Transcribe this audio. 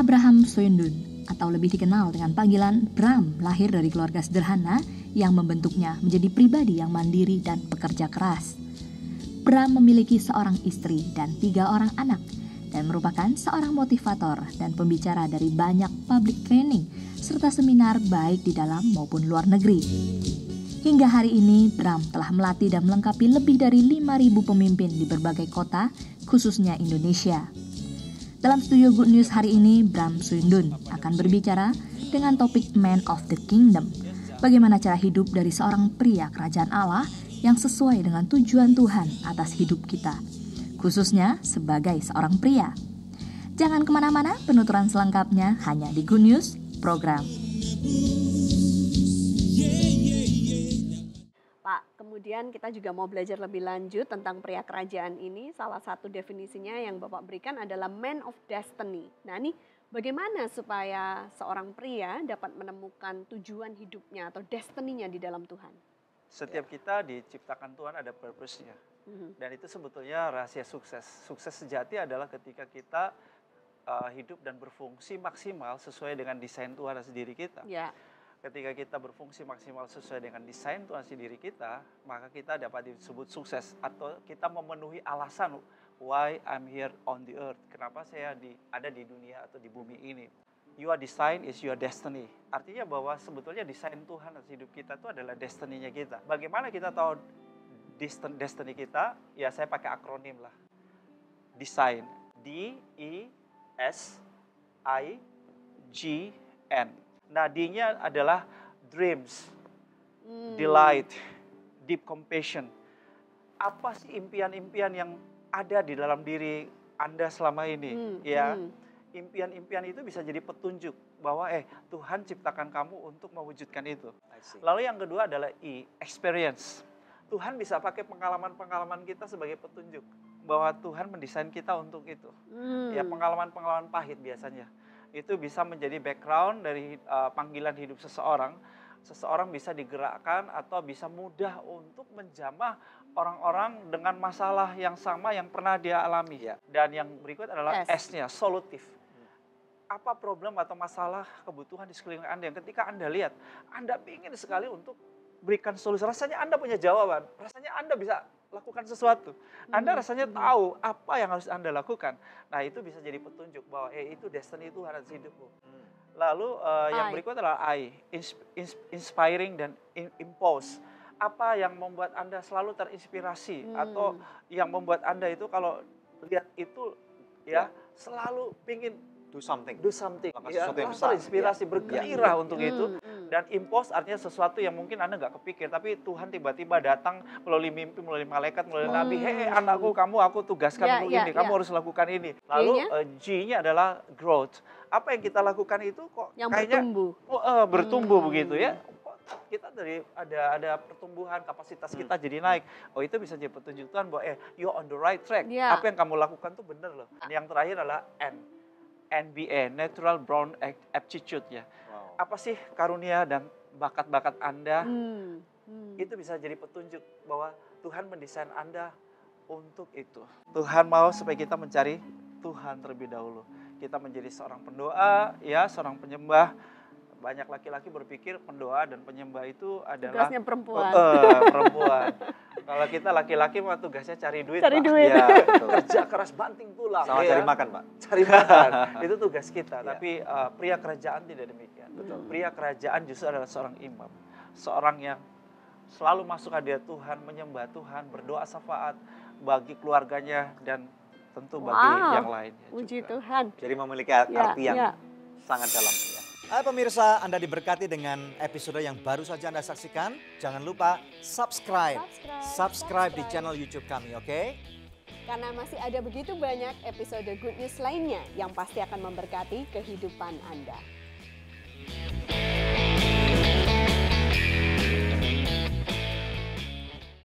Abraham Soyundun atau lebih dikenal dengan panggilan Bram lahir dari keluarga sederhana yang membentuknya menjadi pribadi yang mandiri dan pekerja keras. Bram memiliki seorang istri dan 3 orang anak dan merupakan seorang motivator dan pembicara dari banyak public training serta seminar baik di dalam maupun luar negeri. Hingga hari ini, Bram telah melatih dan melengkapi lebih dari 5.000 pemimpin di berbagai kota, khususnya Indonesia. Dalam studio Good News hari ini, Bram Soyundun akan berbicara dengan topik Man of the Kingdom. Bagaimana cara hidup dari seorang pria kerajaan Allah yang sesuai dengan tujuan Tuhan atas hidup kita, khususnya sebagai seorang pria. Jangan kemana-mana, penuturan selengkapnya hanya di Good News Program. Pak, kemudian kita juga mau belajar lebih lanjut tentang pria kerajaan ini. Salah satu definisinya yang Bapak berikan adalah man of destiny. Nah ini bagaimana supaya seorang pria dapat menemukan tujuan hidupnya atau destiny-nya di dalam Tuhan? Setiap kita diciptakan Tuhan ada purpose-nya. Dan itu sebetulnya rahasia sukses. Sukses sejati adalah ketika kita hidup dan berfungsi maksimal sesuai dengan desain Tuhan atas diri kita. Ya. Ketika kita berfungsi maksimal sesuai dengan desain Tuhan atas diri kita, maka kita dapat disebut sukses. Atau kita memenuhi alasan why I'm here on the earth. Kenapa saya ada di dunia atau di bumi ini. Your design is your destiny. Artinya bahwa sebetulnya desain Tuhan atas hidup kita itu adalah destiny-nya kita. Bagaimana kita tahu destiny kita? Ya saya pakai akronim lah. Design. D-E-S-I-G-N. Nah, D-nya adalah dreams, delight, deep compassion. Apa sih impian-impian yang ada di dalam diri Anda selama ini? Impian-impian itu bisa jadi petunjuk bahwa Tuhan ciptakan kamu untuk mewujudkan itu. Lalu yang kedua adalah E, experience. Tuhan bisa pakai pengalaman-pengalaman kita sebagai petunjuk bahwa Tuhan mendesain kita untuk itu. Ya, pengalaman-pengalaman pahit biasanya. Itu bisa menjadi background dari panggilan hidup seseorang. Seseorang bisa digerakkan atau bisa mudah untuk menjamah orang-orang dengan masalah yang sama yang pernah dia alami. Dan yang berikut adalah S-nya, solutif. Apa problem atau masalah kebutuhan di sekeliling Anda yang ketika Anda lihat, Anda ingin sekali untuk berikan solusi. Rasanya Anda punya jawaban, rasanya Anda bisa lakukan sesuatu. Anda rasanya tahu apa yang harus Anda lakukan. Nah itu bisa jadi petunjuk bahwa itu destiny Tuhan atas hidupmu. Lalu yang berikut adalah I, inspiring dan impulse. Apa yang membuat Anda selalu terinspirasi atau yang membuat Anda itu kalau lihat itu selalu pingin do something. Sesuatu yang besar. Terinspirasi, bergairah untuk itu. Dan impulse artinya sesuatu yang mungkin Anda nggak kepikir, tapi Tuhan tiba-tiba datang melalui mimpi, melalui malaikat, melalui nabi. Hei anakku, aku tugaskan untuk ini, kamu harus lakukan ini. Lalu G-nya adalah growth. Apa yang kita lakukan itu kok yang kayaknya bertumbuh begitu ya. Kita ada pertumbuhan, kapasitas kita jadi naik. Oh itu bisa jadi petunjuk Tuhan bahwa you're on the right track. Apa yang kamu lakukan tuh benar loh. Yang terakhir adalah NBA, Natural Born Aptitude ya. Apa sih karunia dan bakat-bakat Anda? Itu bisa jadi petunjuk bahwa Tuhan mendesain Anda untuk itu. Tuhan mau supaya kita mencari Tuhan terlebih dahulu. Kita menjadi seorang pendoa, seorang penyembah. Banyak laki-laki berpikir pendoa dan penyembah itu adalah tugasnya perempuan. Perempuan. Kalau kita laki-laki mah tugasnya cari duit, Pak. Ya, kerja keras banting tulang. Sama cari makan, Pak. Cari makan. Itu tugas kita. Tapi pria kerajaan tidak demikian. Pria kerajaan justru adalah seorang imam. Seorang yang selalu masuk hadirat Tuhan, menyembah Tuhan, berdoa syafaat bagi keluarganya dan tentu bagi yang lainnya juga. Puji Tuhan. Jadi memiliki arti yang sangat dalam. Hai pemirsa, Anda diberkati dengan episode yang baru saja Anda saksikan. Jangan lupa subscribe di channel YouTube kami, oke? Karena masih ada begitu banyak episode Good News lainnya yang pasti akan memberkati kehidupan Anda.